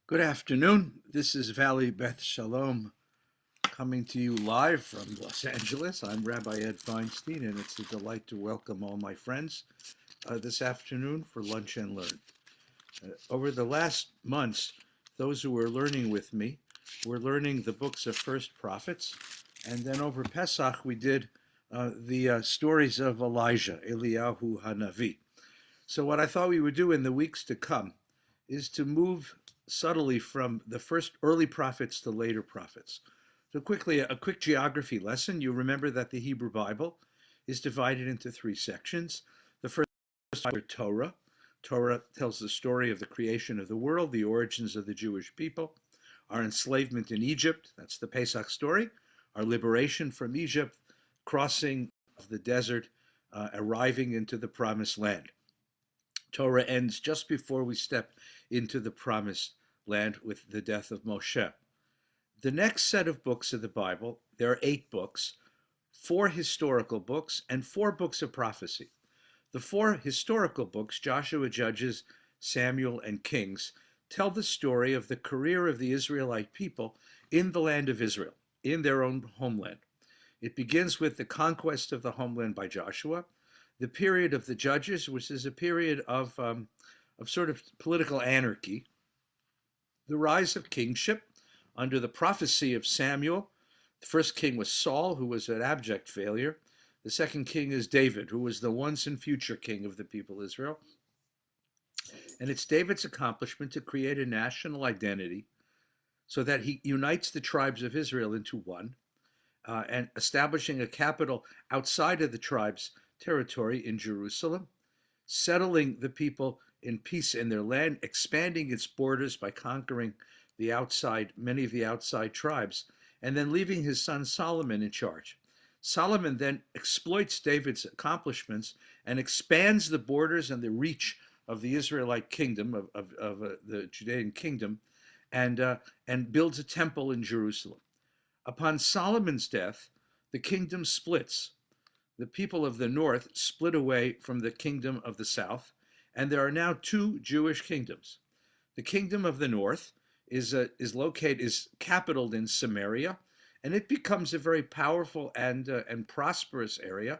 Good afternoon. This is Valley Beth Shalom coming to you live from Los Angeles. I'm Rabbi Ed Feinstein, and it's a delight to welcome all my friends this afternoon for Lunch and Learn. Over the last months, those who were learning with me were learning the books of First Prophets, and then over Pesach we did the stories of Elijah, Eliyahu Hanavi. So what I thought we would do in the weeks to come is to move subtly from the first early prophets to later prophets. So quickly, a quick geography lesson. You remember that the Hebrew Bible is divided into three sections. The first is Torah. Torah tells the story of the creation of the world, the origins of the Jewish people, our enslavement in Egypt, that's the Pesach story, our liberation from Egypt, crossing of the desert, arriving into the promised land. Torah ends just before we step into the promised land with the death of Moshe. The next set of books of the Bible, there are 8 books, 4 historical books, and 4 books of prophecy. The 4 historical books, Joshua, Judges, Samuel, and Kings, tell the story of the career of the Israelite people in the land of Israel, in their own homeland. It begins with the conquest of the homeland by Joshua, the period of the Judges, which is a period of sort of political anarchy, the rise of kingship under the prophecy of Samuel. The first king was Saul, who was an abject failure. The second king is David, who was the once and future king of the people of Israel. And it's David's accomplishment to create a national identity so that he unites the tribes of Israel into one, and establishing a capital outside of the tribes' territory in Jerusalem, settling the people in peace in their land, expanding its borders by conquering many of the outside tribes, and then leaving his son Solomon in charge. Solomon then exploits David's accomplishments and expands the borders and the reach of the Israelite kingdom, of the Judean kingdom, and builds a temple in Jerusalem. Upon Solomon's death, the kingdom splits. The people of the north split away from the kingdom of the south, and there are now 2 Jewish kingdoms. The kingdom of the north is capitaled in Samaria, and it becomes a very powerful and prosperous area.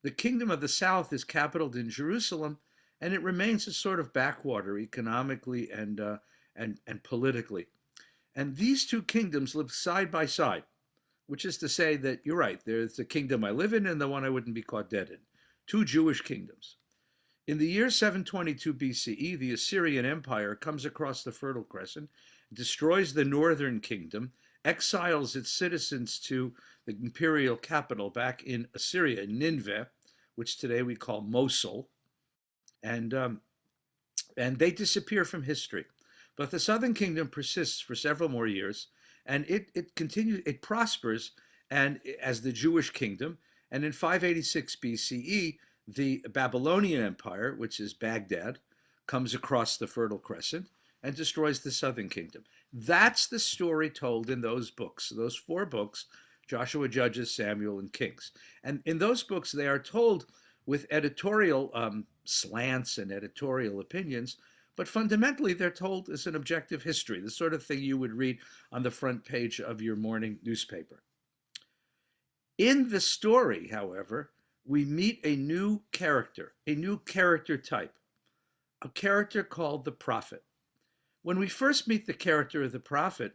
The kingdom of the south is capitaled in Jerusalem, and it remains a sort of backwater economically and politically. And these 2 kingdoms live side by side, which is to say that you're right, there's the kingdom I live in and the one I wouldn't be caught dead in. 2 Jewish kingdoms. In the year 722 BCE, the Assyrian Empire comes across the Fertile Crescent, destroys the northern kingdom, exiles its citizens to the imperial capital back in Assyria, Nineveh, which today we call Mosul, and they disappear from history. But the southern kingdom persists for several more years, and it continues, it prospers and as the Jewish kingdom. And in 586 BCE, the Babylonian Empire, which is Baghdad, comes across the Fertile Crescent and destroys the southern kingdom. That's the story told in those books, those 4 books, Joshua, Judges, Samuel, and Kings. And in those books, they are told with editorial slants and editorial opinions, but fundamentally they're told as an objective history, the sort of thing you would read on the front page of your morning newspaper. In the story, however, we meet a new character type, a character called the prophet. When we first meet the character of the prophet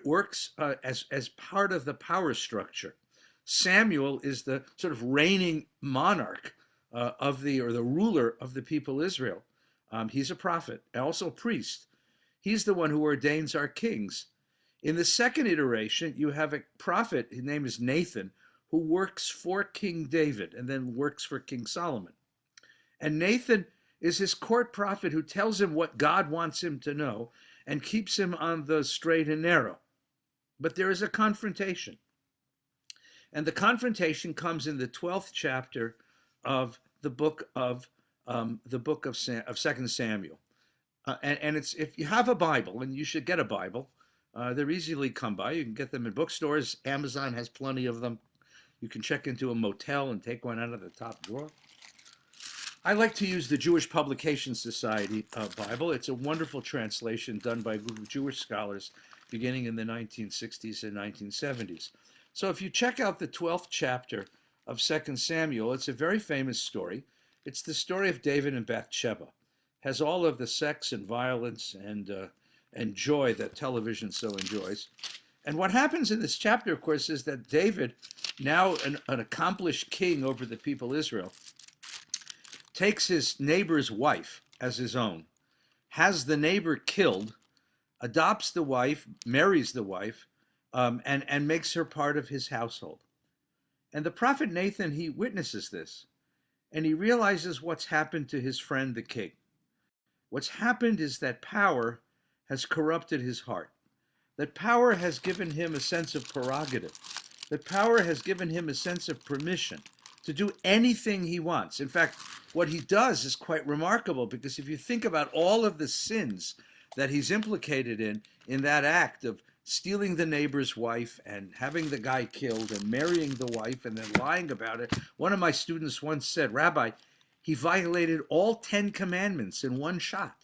works as part of the power structure. Samuel is the sort of reigning monarch or the ruler of the people Israel. He's a prophet, also a priest. He's the one who ordains our kings. In the second iteration, you have a prophet, his name is Nathan, who works for King David and then works for King Solomon. And Nathan is his court prophet who tells him what God wants him to know and keeps him on the straight and narrow. But there is a confrontation. And the confrontation comes in the 12th chapter of the book of 2 Samuel. And it's, if you have a Bible, and you should get a Bible, they're easily come by. You can get them in bookstores. Amazon has plenty of them. You can check into a motel and take one out of the top drawer. I like to use the Jewish Publication Society Bible. It's a wonderful translation done by a group of Jewish scholars beginning in the 1960s and 1970s. So if you check out the 12th chapter of 2 Samuel, it's a very famous story. It's the story of David and Bathsheba. It has all of the sex and violence and joy that television so enjoys. And what happens in this chapter, of course, is that David, now an accomplished king over the people of Israel, takes his neighbor's wife as his own, has the neighbor killed, adopts the wife, marries the wife, and makes her part of his household. And the prophet Nathan, he witnesses this, and he realizes what's happened to his friend the king. What's happened is that power has corrupted his heart, that power has given him a sense of prerogative, that power has given him a sense of permission to do anything he wants. In fact, what he does is quite remarkable, because if you think about all of the sins that he's implicated in that act of stealing the neighbor's wife and having the guy killed and marrying the wife and then lying about it, one of my students once said, "Rabbi, he violated all 10 commandments in one shot."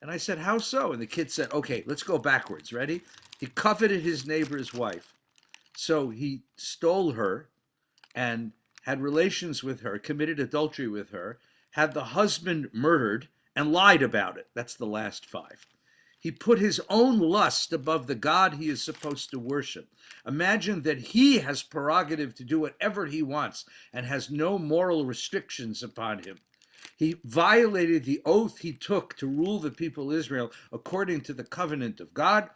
And I said, "How so?" And the kid said, "Okay, let's go backwards. Ready? He coveted his neighbor's wife. So he stole her and had relations with her, committed adultery with her, had the husband murdered, and lied about it." That's the last 5. He put his own lust above the God he is supposed to worship. Imagine that he has prerogative to do whatever he wants and has no moral restrictions upon him. He violated the oath he took to rule the people of Israel according to the covenant of God.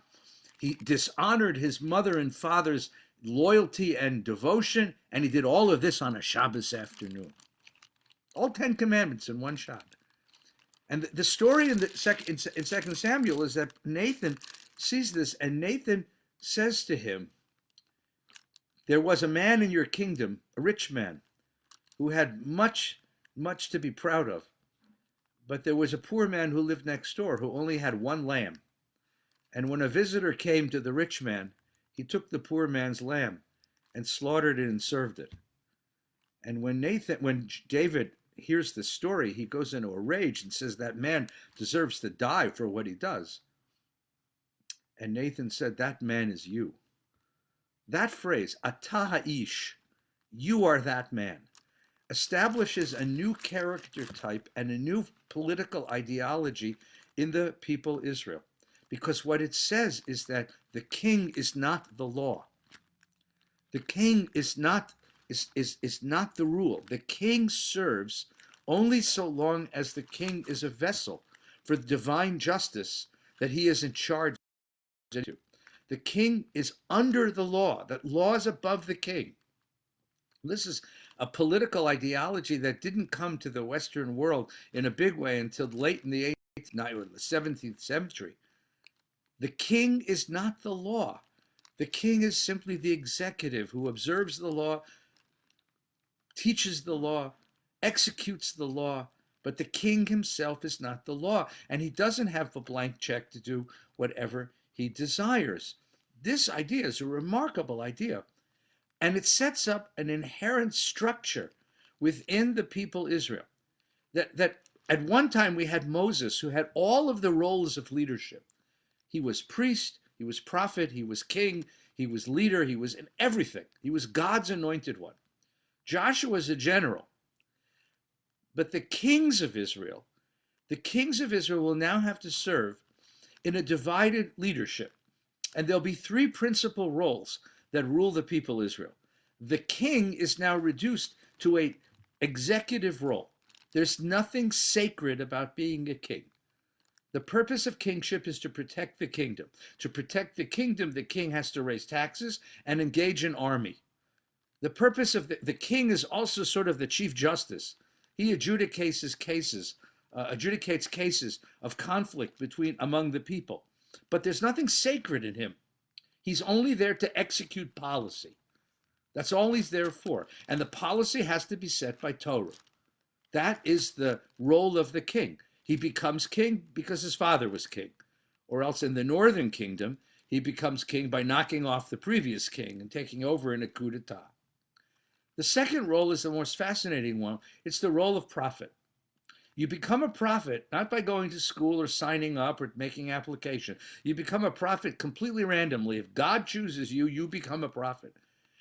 He dishonored his mother and father's loyalty and devotion, and he did all of this on a Shabbos afternoon. All 10 commandments in one shot. And the story in 2 Samuel is that Nathan sees this, and Nathan says to him, "There was a man in your kingdom, a rich man, who had much to be proud of. But there was a poor man who lived next door who only had 1 lamb. And when a visitor came to the rich man, he took the poor man's lamb and slaughtered it and served it." And when David hears the story, he goes into a rage and says that man deserves to die for what he does. And Nathan said, "That man is you." That phrase, "Ata ha'ish," you are that man, establishes a new character type and a new political ideology in the people Israel. Because what it says is that the king is not the law. The king is not the rule. The king serves only so long as the king is a vessel for divine justice that he is in charge of. The king is under the law. That law is above the king. This is a political ideology that didn't come to the Western world in a big way until late in the 17th century. The king is not the law. The king is simply the executive who observes the law, teaches the law, executes the law, but the king himself is not the law, and he doesn't have a blank check to do whatever he desires. This idea is a remarkable idea, and it sets up an inherent structure within the people Israel. That at one time we had Moses, who had all of the roles of leadership. He was priest, he was prophet, he was king, he was leader, he was in everything. He was God's anointed one. Joshua was a general. But the kings of Israel will now have to serve in a divided leadership. And there'll be 3 principal roles that rule the people of Israel. The king is now reduced to an executive role. There's nothing sacred about being a king. The purpose of kingship is to protect the kingdom. To protect the kingdom, the king has to raise taxes and engage an army. The purpose of the king is also sort of the chief justice. He adjudicates cases of conflict among the people. But there's nothing sacred in him. He's only there to execute policy. That's all he's there for. And the policy has to be set by Torah. That is the role of the king. He becomes king because his father was king. Or else in the northern kingdom, he becomes king by knocking off the previous king and taking over in a coup d'etat. The second role is the most fascinating one. It's the role of prophet. You become a prophet not by going to school or signing up or making application. You become a prophet completely randomly. If God chooses you, you become a prophet.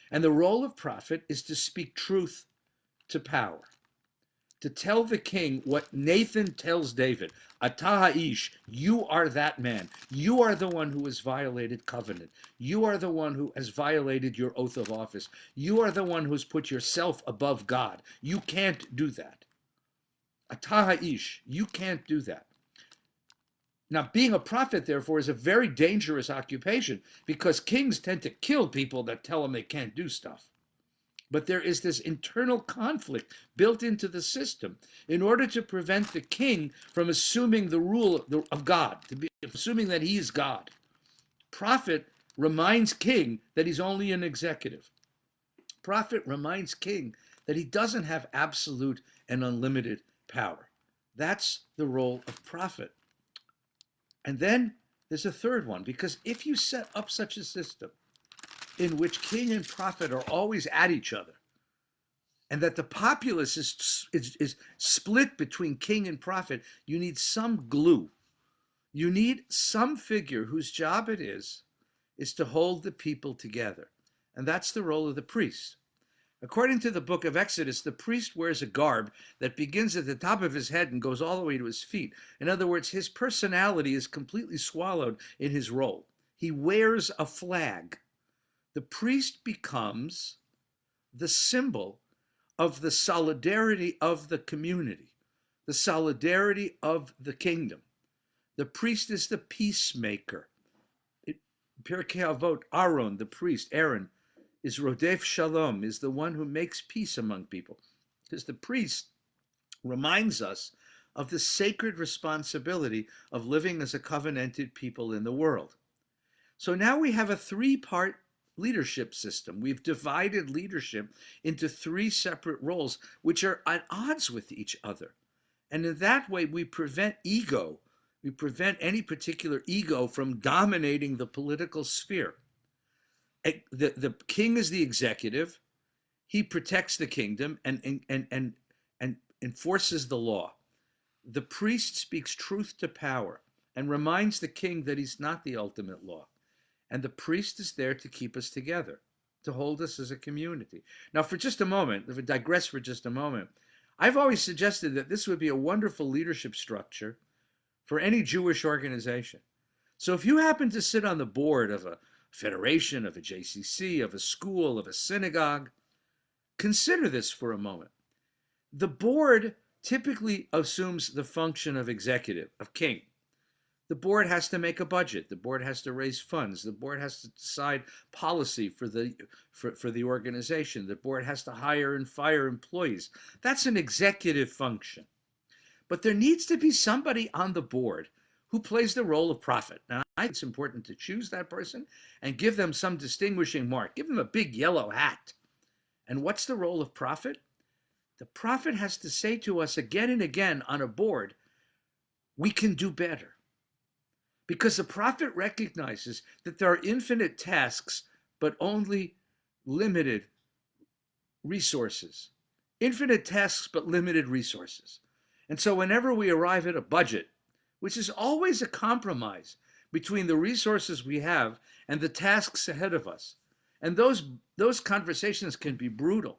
And the role of prophet is to speak truth to power, to tell the king what Nathan tells David. Atah ha'ish, you are that man. You are the one who has violated covenant. You are the one who has violated your oath of office. You are the one who's put yourself above God. You can't do that. Atah ha'ish, you can't do that. Now, being a prophet, therefore, is a very dangerous occupation because kings tend to kill people that tell them they can't do stuff. But there is this internal conflict built into the system in order to prevent the king from assuming the rule of God, assuming that he is God. Prophet reminds king that he's only an executive. Prophet reminds king that he doesn't have absolute and unlimited power. That's the role of prophet. And then there's a third one, because if you set up such a system in which king and prophet are always at each other, and that the populace is split between king and prophet, you need some glue. You need some figure whose job it is to hold the people together. And that's the role of the priest. According to the book of Exodus, the priest wears a garb that begins at the top of his head and goes all the way to his feet. In other words, his personality is completely swallowed in his role. He wears a flag. The priest becomes the symbol of the solidarity of the community, the solidarity of the kingdom. The priest is the peacemaker. Pirkei Avot, Aaron, the priest, Aaron, is Rodef Shalom, is the one who makes peace among people. Because the priest reminds us of the sacred responsibility of living as a covenanted people in the world. So now we have a three-part leadership system. We've divided leadership into three separate roles, which are at odds with each other. And in that way, we prevent ego. We prevent any particular ego from dominating the political sphere. The king is the executive. He protects the kingdom and enforces the law. The priest speaks truth to power and reminds the king that he's not the ultimate law. And the priest is there to keep us together, to hold us as a community. Now, for just a moment, if I digress for just a moment, I've always suggested that this would be a wonderful leadership structure for any Jewish organization. So if you happen to sit on the board of a federation, of a JCC, of a school, of a synagogue, consider this for a moment. The board typically assumes the function of executive, of king. The board has to make a budget. The board has to raise funds. The board has to decide policy for the organization. The board has to hire and fire employees. That's an executive function. But there needs to be somebody on the board who plays the role of prophet. And I think it's important to choose that person and give them some distinguishing mark. Give them a big yellow hat. And what's the role of prophet? The prophet has to say to us again and again on a board, we can do better. Because the prophet recognizes that there are infinite tasks, but only limited resources. Infinite tasks, but limited resources. And so whenever we arrive at a budget, which is always a compromise between the resources we have and the tasks ahead of us, and those conversations can be brutal.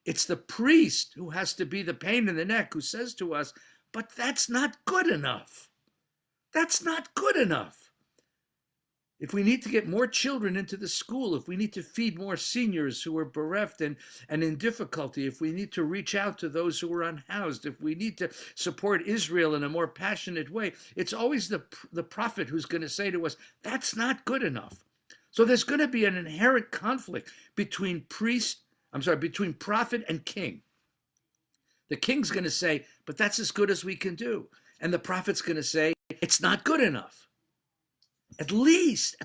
It's the priest who has to be the pain in the neck who says to us, but that's not good enough. That's not good enough. If we need to get more children into the school, if we need to feed more seniors who are bereft and in difficulty, if we need to reach out to those who are unhoused, if we need to support Israel in a more passionate way, it's always the prophet who's going to say to us, that's not good enough. So there's going to be an inherent conflict between between prophet and king. The king's going to say, but that's as good as we can do. And the prophet's going to say, it's not good enough. At least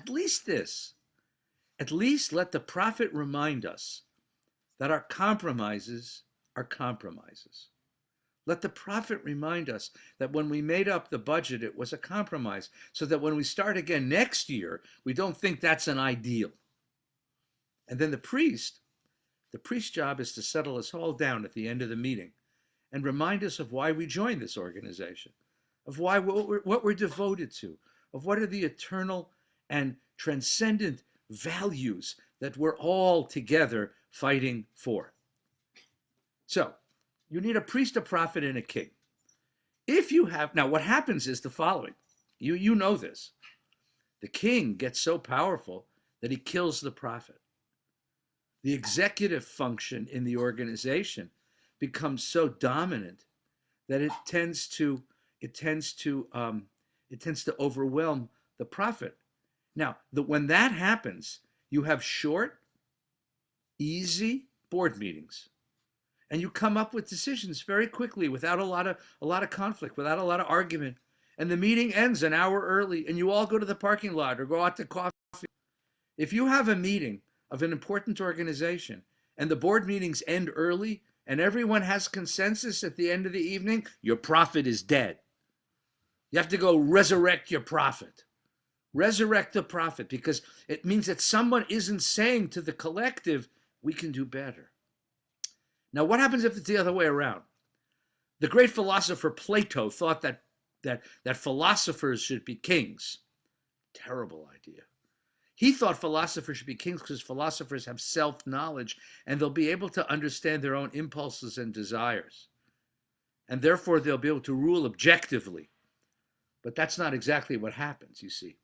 this. At least let the prophet remind us that our compromises are compromises. Let the prophet remind us that when we made up the budget, it was a compromise, so that when we start again next year, we don't think that's an ideal. And then the priest's job is to settle us all down at the end of the meeting and remind us of why we joined this organization, of why what we're devoted to, of what are the eternal and transcendent values that we're all together fighting for. So, you need a priest, a prophet, and a king. If you have, now what happens is the following. You know this. The king gets so powerful that he kills the prophet. The executive function in the organization becomes so dominant that it tends to overwhelm the prophet. Now, when that happens, you have short, easy board meetings, and you come up with decisions very quickly without a lot of conflict, without a lot of argument. And the meeting ends an hour early, and you all go to the parking lot or go out to coffee. If you have a meeting of an important organization and the board meetings end early and everyone has consensus at the end of the evening, your prophet is dead. You have to go resurrect your prophet. Resurrect the prophet, because it means that someone isn't saying to the collective, we can do better. Now, what happens if it's the other way around? The great philosopher Plato thought that philosophers should be kings. Terrible idea. He thought philosophers should be kings because philosophers have self-knowledge and they'll be able to understand their own impulses and desires. And therefore, they'll be able to rule objectively. But that's not exactly what happens, you see.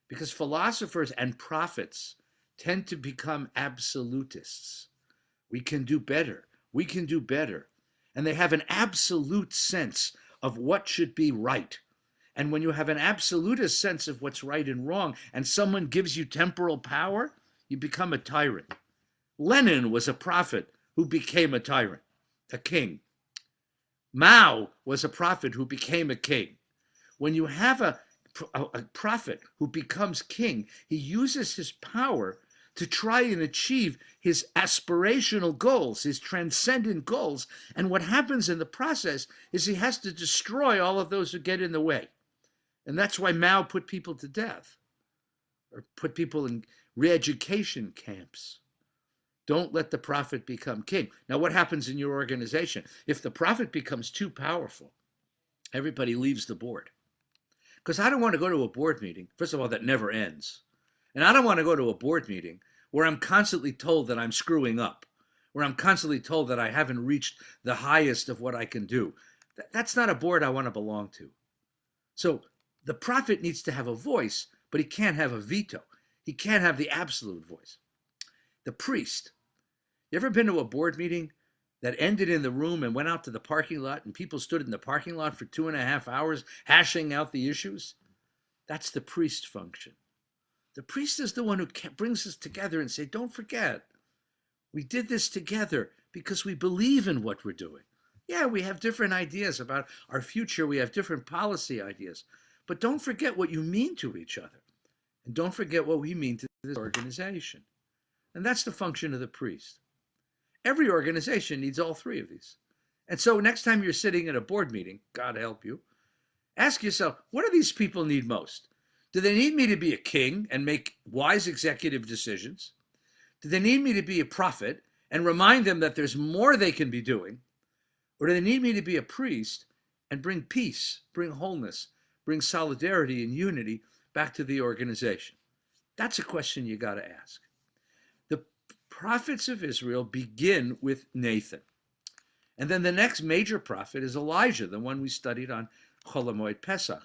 Because philosophers and prophets tend to become absolutists. We can do better. We can do better. And they have an absolute sense of what should be right. And when you have an absolutist sense of what's right and wrong, and someone gives you temporal power, you become a tyrant. Lenin was a prophet who became a tyrant, a king. Mao was a prophet who became a king. When you have a prophet who becomes king, he uses his power to try and achieve his aspirational goals, his transcendent goals. And what happens in the process is he has to destroy all of those who get in the way. And that's why Mao put people to death or put people in re-education camps. Don't let the prophet become king. Now, what happens in your organization? If the prophet becomes too powerful, everybody leaves the board. Because I don't want to go to a board meeting, first of all, that never ends. And I don't want to go to a board meeting where I'm constantly told that I'm screwing up, where I'm constantly told that I haven't reached the highest of what I can do. That's not a board I want to belong to. So the prophet needs to have a voice, but he can't have a veto. He can't have the absolute voice. The priest. You ever been to a board meeting that ended in the room and went out to the parking lot and people stood in the parking lot for 2.5 hours hashing out the issues? That's the priest function. The priest is the one who brings us together and say, don't forget, we did this together because we believe in what we're doing. Yeah, we have different ideas about our future. We have different policy ideas. But don't forget what you mean to each other. And don't forget what we mean to this organization. And that's the function of the priest. Every organization needs all three of these. And so next time you're sitting at a board meeting, God help you, ask yourself, what do these people need most? Do they need me to be a king and make wise executive decisions? Do they need me to be a prophet and remind them that there's more they can be doing? Or do they need me to be a priest and bring peace, bring wholeness, bring solidarity and unity back to the organization? That's a question you got to ask. The prophets of Israel begin with Nathan. And then the next major prophet is Elijah, the one we studied on Chol HaMoed Pesach,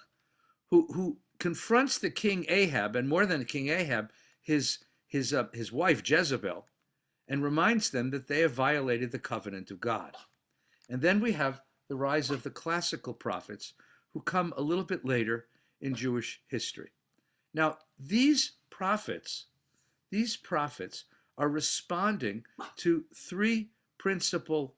who confronts the king Ahab, and more than the king Ahab, his wife Jezebel, and reminds them that they have violated the covenant of God. And then we have the rise of the classical prophets who come a little bit later in Jewish history. Now, these prophets are responding to three principal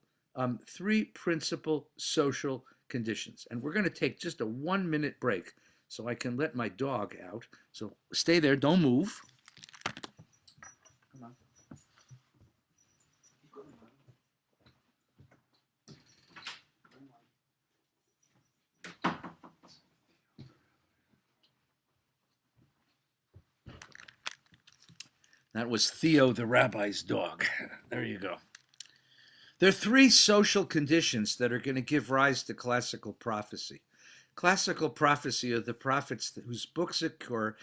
social conditions. And we're going to take just a 1-minute break so I can let my dog out. So stay there, don't move. Come on. That was Theo, the rabbi's dog. There you go. There are three social conditions that are going to give rise to classical prophecy. Classical prophecy are the prophets whose books occur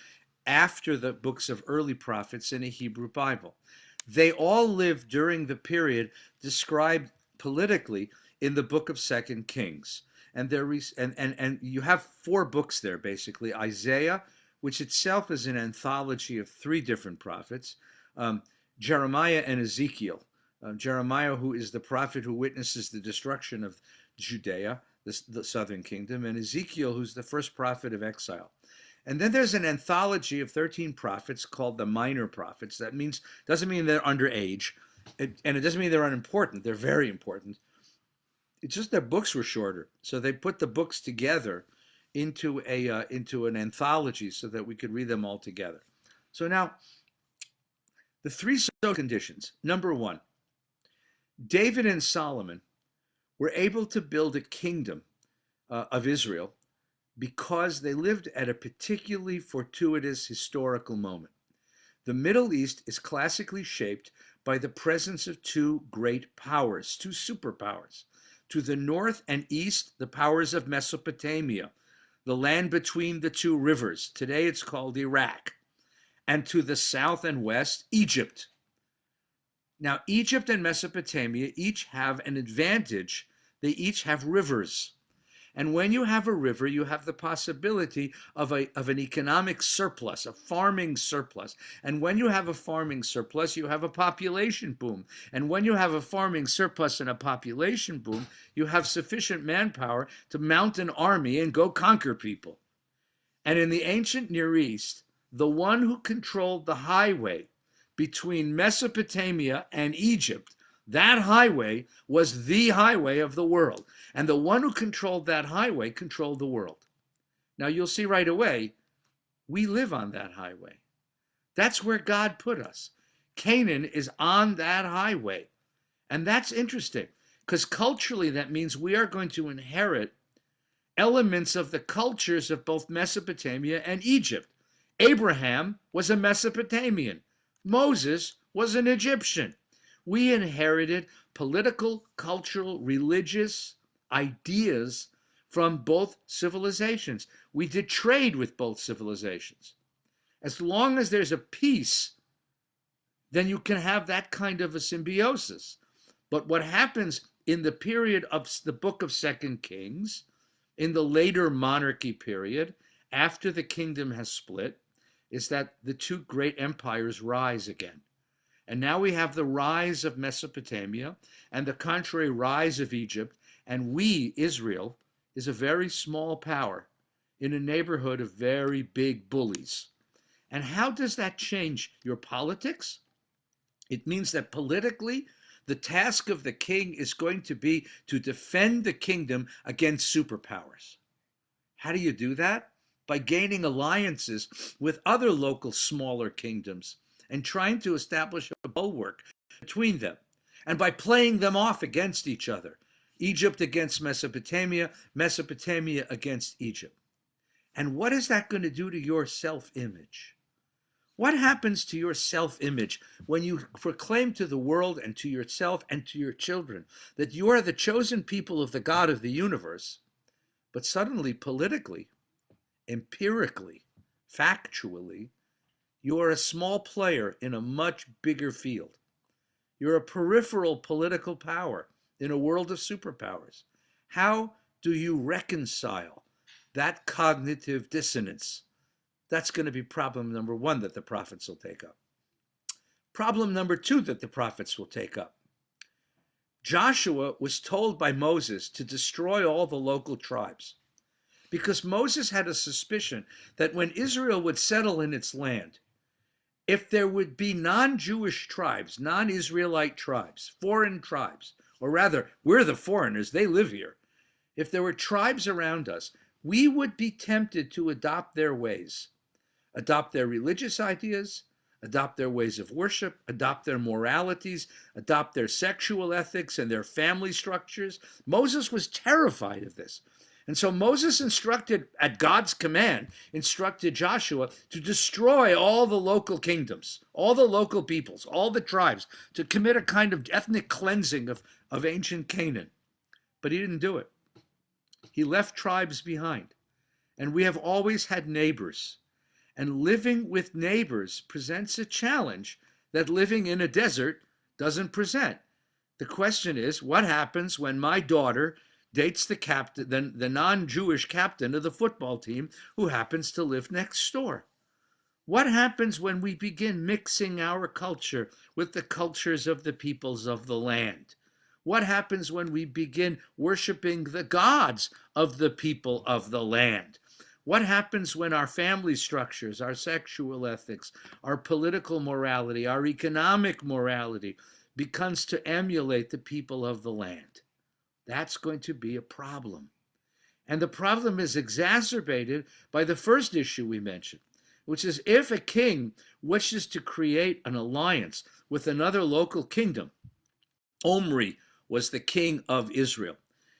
after the books of early prophets in a Hebrew Bible. They all lived during the period described politically in the book of Second Kings. And you have four books there basically: Isaiah, which itself is an anthology of three different prophets, um, Jeremiah and Ezekiel. Jeremiah, who is the prophet who witnesses the destruction of Judea, the southern kingdom, and Ezekiel, who's the first prophet of exile. And then there's an anthology of 13 prophets called the minor prophets. That doesn't mean they're underage, and it doesn't mean they're unimportant. They're very important. It's just their books were shorter, so they put the books together into an anthology so that we could read them all together. So now, the three social conditions. Number one, David and Solomon were able to build a kingdom of Israel because they lived at a particularly fortuitous historical moment. The Middle East is classically shaped by the presence of two great powers, two superpowers. To the north and east, the powers of Mesopotamia, the land between the two rivers. Today it's called Iraq. And to the south and west, Egypt. Now, Egypt and Mesopotamia each have an advantage. They each have rivers. And when you have a river, you have the possibility of an economic surplus, a farming surplus. And when you have a farming surplus, you have a population boom. And when you have a farming surplus and a population boom, you have sufficient manpower to mount an army and go conquer people. And in the ancient Near East, the one who controlled the highway between Mesopotamia and Egypt, that highway was the highway of the world. And the one who controlled that highway controlled the world. Now you'll see right away, we live on that highway. That's where God put us. Canaan is on that highway. And that's interesting, because culturally that means we are going to inherit elements of the cultures of both Mesopotamia and Egypt. Abraham was a Mesopotamian. Moses was an Egyptian. We inherited political, cultural, religious ideas from both civilizations. We did trade with both civilizations. As long as there's a peace, then you can have that kind of a symbiosis. But what happens in the period of the book of Second Kings, in the later monarchy period, after the kingdom has split, is that the two great empires rise again. And now we have the rise of Mesopotamia and the contrary rise of Egypt. And we, Israel, is a very small power in a neighborhood of very big bullies. And how does that change your politics? It means that politically, the task of the king is going to be to defend the kingdom against superpowers. How do you do that? By gaining alliances with other local smaller kingdoms and trying to establish a bulwark between them, and by playing them off against each other. Egypt against Mesopotamia, Mesopotamia against Egypt. And what is that going to do to your self-image? What happens to your self-image when you proclaim to the world and to yourself and to your children that you are the chosen people of the God of the universe, but suddenly politically, empirically, factually, you are a small player in a much bigger field. You're a peripheral political power in a world of superpowers. How do you reconcile that cognitive dissonance? That's going to be problem number one that the prophets will take up. Problem number two that the prophets will take up. Joshua was told by Moses to destroy all the local tribes, because Moses had a suspicion that when Israel would settle in its land, if there would be non-Jewish tribes, non-Israelite tribes, foreign tribes, or rather, we're the foreigners, they live here. If there were tribes around us, we would be tempted to adopt their ways, adopt their religious ideas, adopt their ways of worship, adopt their moralities, adopt their sexual ethics and their family structures. Moses was terrified of this. And so Moses instructed, at God's command, instructed Joshua to destroy all the local kingdoms, all the local peoples, all the tribes, to commit a kind of ethnic cleansing of ancient Canaan. But he didn't do it. He left tribes behind. And we have always had neighbors. And living with neighbors presents a challenge that living in a desert doesn't present. The question is, what happens when my daughter dates the captain, the non-Jewish captain of the football team who happens to live next door? What happens when we begin mixing our culture with the cultures of the peoples of the land? What happens when we begin worshiping the gods of the people of the land? What happens when our family structures, our sexual ethics, our political morality, our economic morality begins to emulate the people of the land? That's going to be a problem. And the problem is exacerbated by the first issue we mentioned, which is if a king wishes to create an alliance with another local kingdom. Omri was the king of Israel.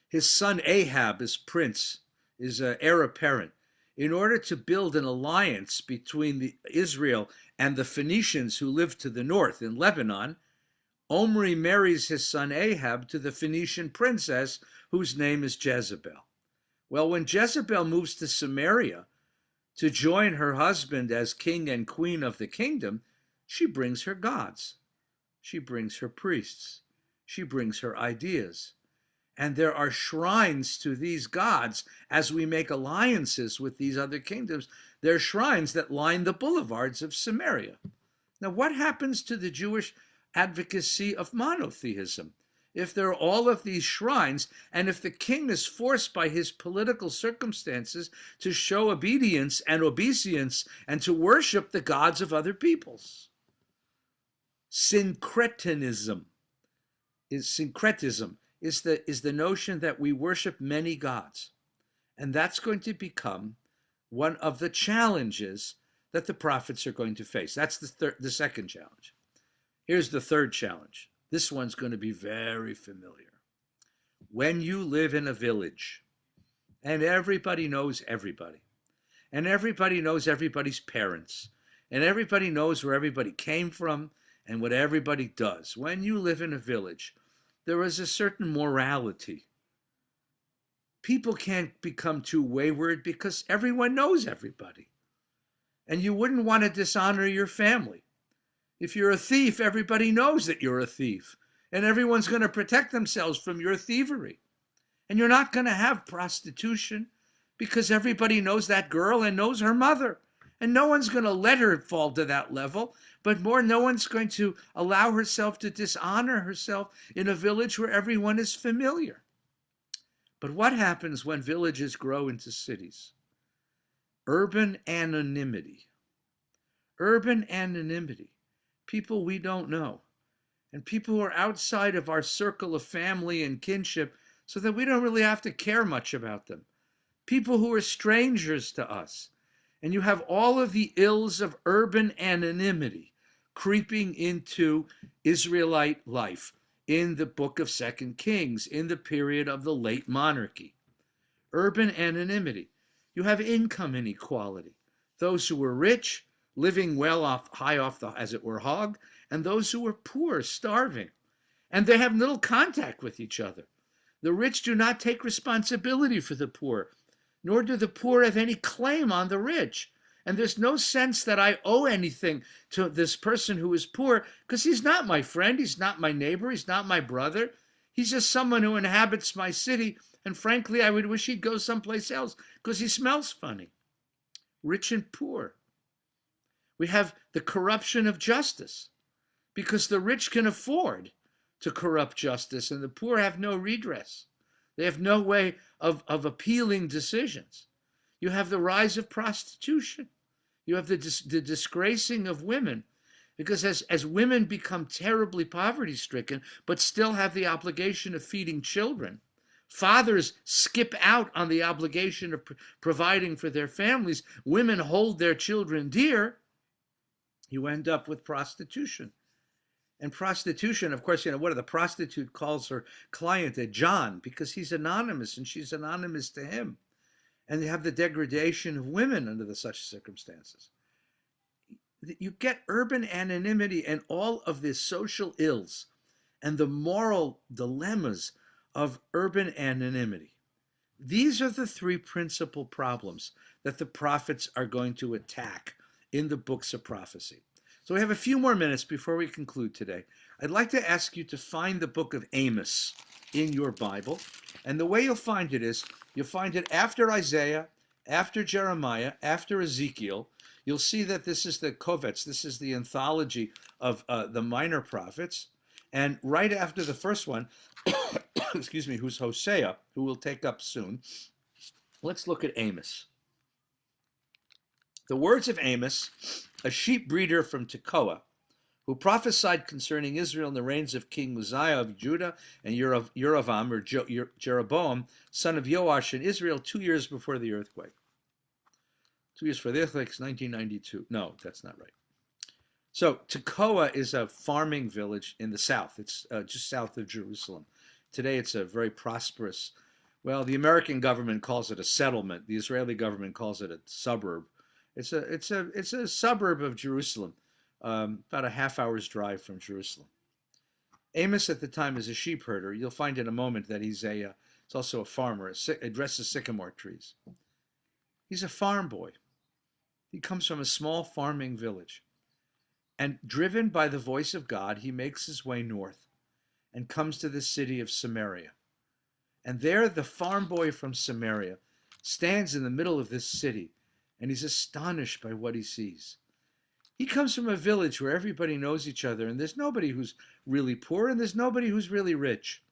His son Ahab is prince, is heir apparent. In order to build an alliance between Israel and the Phoenicians who lived to the north in Lebanon, Omri marries his son Ahab to the Phoenician princess whose name is Jezebel. Well, when Jezebel moves to Samaria to join her husband as king and queen of the kingdom, she brings her gods. She brings her priests. She brings her ideas. And there are shrines to these gods as we make alliances with these other kingdoms. There are shrines that line the boulevards of Samaria. Now, what happens to the Jewish advocacy of monotheism if there are all of these shrines, and if the king is forced by his political circumstances to show obedience and obeisance and to worship the gods of other peoples? Syncretism is the notion that we worship many gods. And that's going to become one of the challenges that the prophets are going to face. That's the second challenge. Here's the third challenge. This one's going to be very familiar. When you live in a village and everybody knows everybody, and everybody knows everybody's parents, and everybody knows where everybody came from and what everybody does. When you live in a village, there is a certain morality. People can't become too wayward because everyone knows everybody. And you wouldn't want to dishonor your family. If you're a thief, everybody knows that you're a thief. And everyone's going to protect themselves from your thievery. And you're not going to have prostitution because everybody knows that girl and knows her mother. And no one's going to let her fall to that level. But more, no one's going to allow herself to dishonor herself in a village where everyone is familiar. But what happens when villages grow into cities? Urban anonymity. Urban anonymity. People we don't know. And people who are outside of our circle of family and kinship so that we don't really have to care much about them. People who are strangers to us. And you have all of the ills of urban anonymity creeping into Israelite life in the book of 2 Kings, in the period of the late monarchy. Urban anonymity. You have income inequality. Those who were rich, living well off, high off the, as it were, hog, and those who were poor, starving. And they have little contact with each other. The rich do not take responsibility for the poor, nor do the poor have any claim on the rich. And there's no sense that I owe anything to this person who is poor, because he's not my friend, he's not my neighbor, he's not my brother. He's just someone who inhabits my city, and frankly, I would wish he'd go someplace else, because he smells funny. Rich and poor. We have the corruption of justice, because the rich can afford to corrupt justice, and the poor have no redress. They have no way of appealing decisions. You have the rise of prostitution. You have the disgracing of women. Because as women become terribly poverty-stricken, but still have the obligation of feeding children, fathers skip out on the obligation of providing for their families, women hold their children dear, you end up with prostitution. And prostitution, of course, what do the prostitute calls her client a John because he's anonymous and she's anonymous to him. And you have the degradation of women under such circumstances. You get urban anonymity and all of the social ills and the moral dilemmas of urban anonymity. These are the three principal problems that the prophets are going to attack in the books of prophecy. So we have a few more minutes before we conclude today. I'd like to ask you to find the book of Amos in your Bible. And the way you'll find it is, you'll find it after Isaiah, after Jeremiah, after Ezekiel. You'll see that this is the Kovetz, this is the anthology of the minor prophets. And right after the first one, excuse me, who's Hosea, who we'll take up soon, let's look at Amos. The words of Amos, a sheep breeder from Tekoa, who prophesied concerning Israel in the reigns of King Uzziah of Judah and Yerovam, or Jeroboam, son of Joash in Israel, 2 years before the earthquake. 2 years before the earthquake is 1992. No, that's not right. So Tekoa is a farming village in the south. It's just south of Jerusalem. Today it's a very prosperous, well, the American government calls it a settlement. The Israeli government calls it a suburb. It's a suburb of Jerusalem, about a half hour's drive from Jerusalem. Amos at the time is a sheep herder. You'll find in a moment that he's also a farmer. He dresses sycamore trees. He's a farm boy. He comes from a small farming village. And driven by the voice of God, he makes his way north and comes to the city of Samaria. And there the farm boy from Samaria stands in the middle of this city, and he's astonished by what he sees. He comes from a village where everybody knows each other, and there's nobody who's really poor, and there's nobody who's really rich.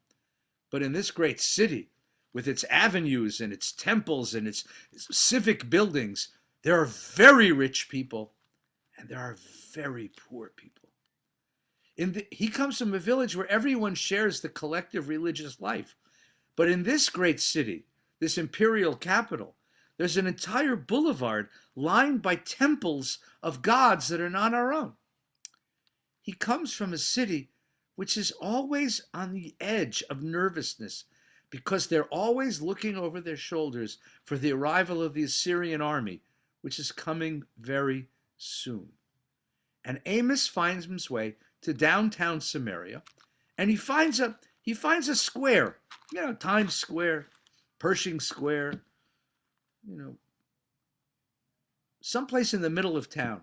But in this great city, with its avenues and its temples and its civic buildings, there are very rich people, and there are very poor people. He comes from a village where everyone shares the collective religious life. But in this great city, this imperial capital, there's an entire boulevard lined by temples of gods that are not our own. He comes from a city which is always on the edge of nervousness because they're always looking over their shoulders for the arrival of the Assyrian army, which is coming very soon. And Amos finds his way to downtown Samaria, and he finds a square, Times Square, Pershing Square, someplace in the middle of town.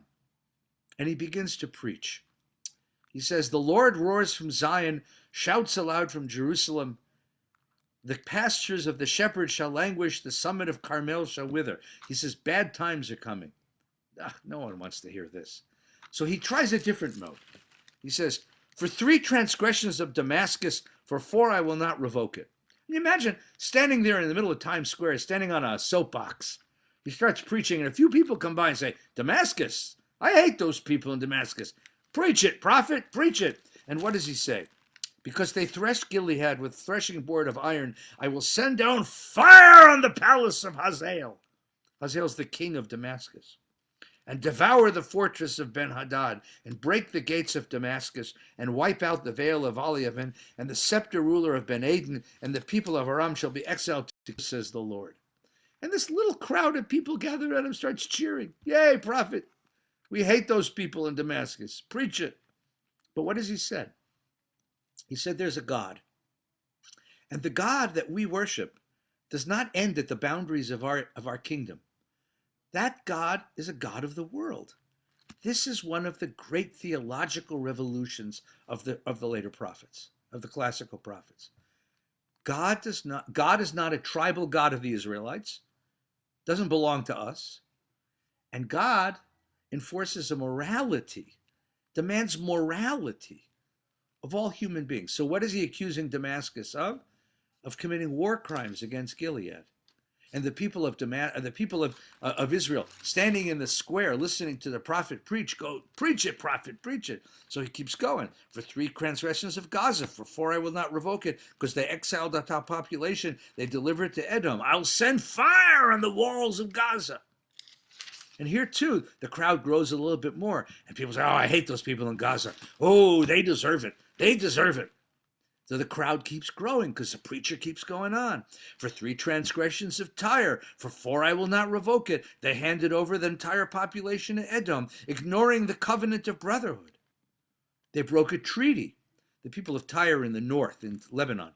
And he begins to preach. He says, "The Lord roars from Zion, shouts aloud from Jerusalem. The pastures of the shepherd shall languish, the summit of Carmel shall wither." He says, bad times are coming. No one wants to hear this. So he tries a different mode. He says, "For 3 transgressions of Damascus, for 4 I will not revoke it." Can you imagine standing there in the middle of Times Square, standing on a soapbox? He starts preaching, and a few people come by and say, "Damascus, I hate those people in Damascus. Preach it, prophet, preach it." And what does he say? "Because they threshed Gilead with threshing board of iron, I will send down fire on the palace of Hazael." Hazael's the king of Damascus. "And devour the fortress of Ben-Hadad, and break the gates of Damascus, and wipe out the vale of Aliavan, and the scepter ruler of Ben-Aden, and the people of Aram shall be exiled, says the Lord." And this little crowd of people gathered around him starts cheering. "Yay, prophet! We hate those people in Damascus. Preach it." But what has he said? He said there's a God. And the God that we worship does not end at the boundaries of our kingdom. That God is a God of the world. This is one of the great theological revolutions of the later prophets, of the classical prophets. God is not a tribal God of the Israelites, doesn't belong to us. And God enforces a morality, demands morality of all human beings. So what is he accusing Damascus of? Of committing war crimes against Gilead. And the people of Israel standing in the square listening to the prophet preach, go, "Preach it, prophet, preach it." So he keeps going. "For 3 transgressions of Gaza, for 4 I will not revoke it, because they exiled the top population, they delivered it to Edom. I'll send fire on the walls of Gaza." And here too, the crowd grows a little bit more. And people say, oh, I hate those people in Gaza. Oh, they deserve it. They deserve it. So the crowd keeps growing because the preacher keeps going on. For 3 transgressions of Tyre, for 4 I will not revoke it. They handed over the entire population of Edom, ignoring the covenant of brotherhood. They broke a treaty. The people of Tyre in the north, in Lebanon.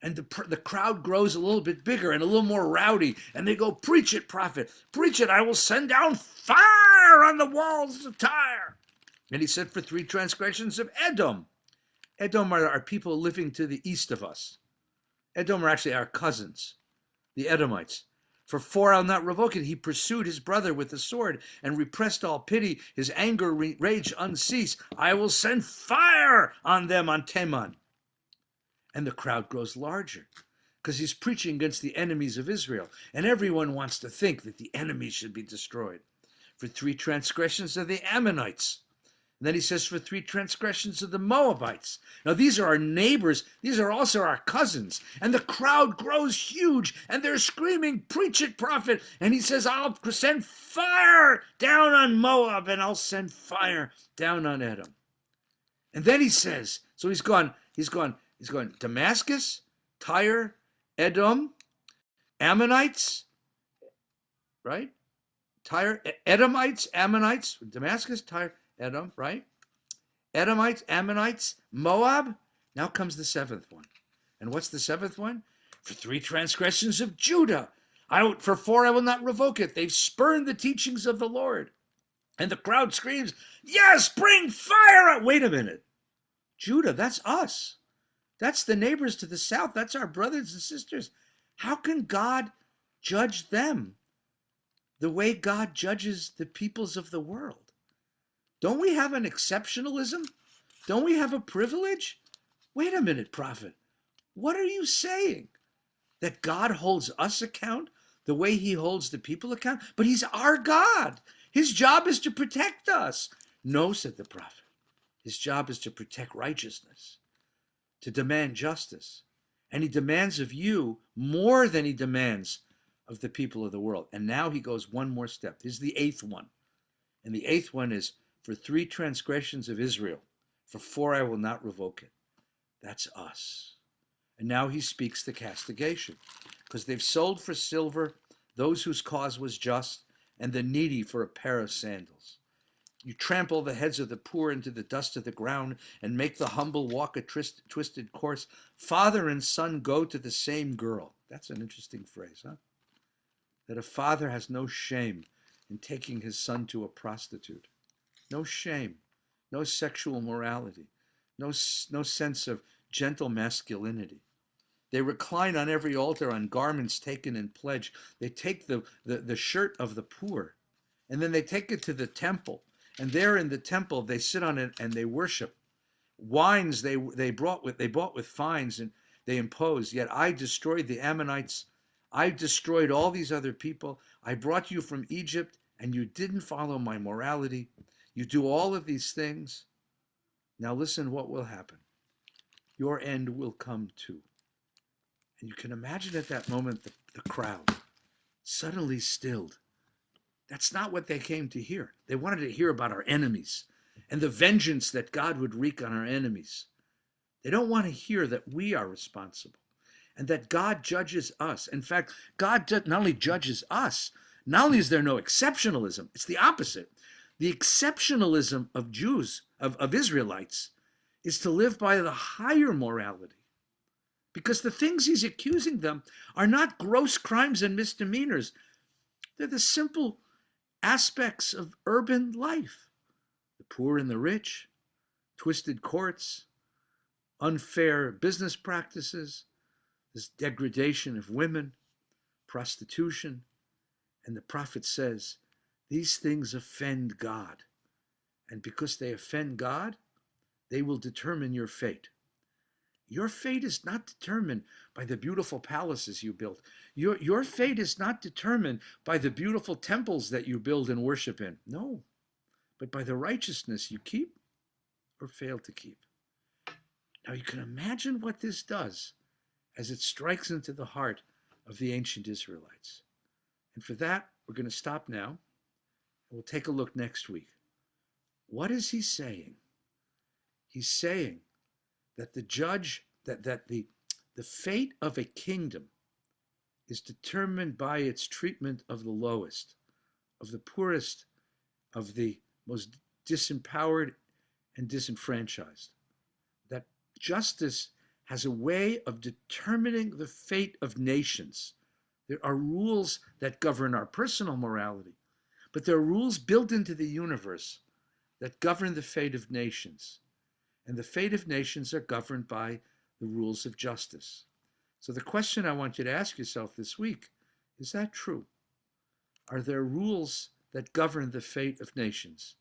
And the crowd grows a little bit bigger and a little more rowdy. And they go, preach it, prophet. Preach it. I will send down fire on the walls of Tyre. And he said, for 3 transgressions of Edom. Edom are people living to the east of us. Edom are actually our cousins, the Edomites. For 4 I'll not revoke it. He pursued his brother with the sword and repressed all pity. His anger rage unceased. I will send fire on them on Teman. And the crowd grows larger because he's preaching against the enemies of Israel. And everyone wants to think that the enemies should be destroyed. For 3 transgressions of the Ammonites. And then he says, for 3 transgressions of the Moabites. Now, these are our neighbors. These are also our cousins. And the crowd grows huge, and they're screaming, preach it, prophet. And he says, I'll send fire down on Moab, and I'll send fire down on Edom. And then he says, so he's gone Damascus, Tyre, Edom, Ammonites, right? Tyre, Edomites, Ammonites, Damascus, Tyre, Edom, right? Edomites, Ammonites, Moab. Now comes the 7th one. And what's the 7th one? For 3 transgressions of Judah. For 4 I will not revoke it. They've spurned the teachings of the Lord. And the crowd screams, yes, bring fire out. Wait a minute. Judah, that's us. That's the neighbors to the south. That's our brothers and sisters. How can God judge them the way God judges the peoples of the world? Don't we have an exceptionalism? Don't we have a privilege? Wait a minute, prophet. What are you saying? That God holds us account the way he holds the people account? But he's our God. His job is to protect us. No, said the prophet. His job is to protect righteousness, to demand justice. And he demands of you more than he demands of the people of the world. And now he goes one more step. This is the 8th one. And the 8th one is, for 3 transgressions of Israel, for 4 I will not revoke it. That's us. And now he speaks the castigation, because they've sold for silver those whose cause was just, and the needy for a pair of sandals. You trample the heads of the poor into the dust of the ground, and make the humble walk a twisted course. Father and son go to the same girl. That's an interesting phrase, huh? That a father has no shame in taking his son to a prostitute. No shame, no sexual morality, no sense of gentle masculinity. They recline on every altar on garments taken in pledge. They take the shirt of the poor, and then they take it to the temple. And there in the temple, they sit on it and they worship. Wines they bought with fines, and they impose. Yet I destroyed the Ammonites. I destroyed all these other people. I brought you from Egypt, and you didn't follow my morality. You do all of these things. Now listen what will happen. Your end will come too. And you can imagine at that moment the crowd suddenly stilled. That's not what they came to hear. They wanted to hear about our enemies and the vengeance that God would wreak on our enemies. They don't want to hear that we are responsible and that God judges us. In fact, God not only judges us, not only is there no exceptionalism, it's the opposite. The exceptionalism of Jews, of Israelites, is to live by the higher morality. Because the things he's accusing them are not gross crimes and misdemeanors. They're the simple aspects of urban life. The poor and the rich, twisted courts, unfair business practices, this degradation of women, prostitution. And the prophet says, these things offend God. And because they offend God, they will determine your fate. Your fate is not determined by the beautiful palaces you built. Your fate is not determined by the beautiful temples that you build and worship in. No, but by the righteousness you keep or fail to keep. Now you can imagine what this does as it strikes into the heart of the ancient Israelites. And for that, we're going to stop now. We'll take a look next week. What is he saying? He's saying that the fate of a kingdom is determined by its treatment of the lowest, of the poorest, of the most disempowered and disenfranchised. That justice has a way of determining the fate of nations. There are rules that govern our personal morality, but there are rules built into the universe that govern the fate of nations. And the fate of nations are governed by the rules of justice. So the question I want you to ask yourself this week, is that true? Are there rules that govern the fate of nations?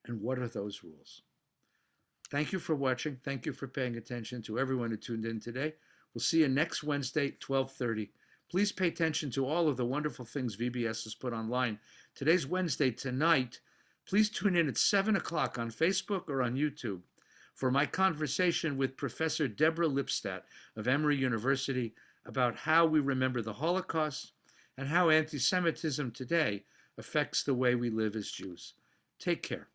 And what are those rules? Thank you for watching. Thank you for paying attention to everyone who tuned in today. We'll see you next Wednesday, 12:30. Please pay attention to all of the wonderful things VBS has put online. Today's Wednesday. Tonight, please tune in at 7 o'clock on Facebook or on YouTube for my conversation with Professor Deborah Lipstadt of Emory University about how we remember the Holocaust and how anti-Semitism today affects the way we live as Jews. Take care.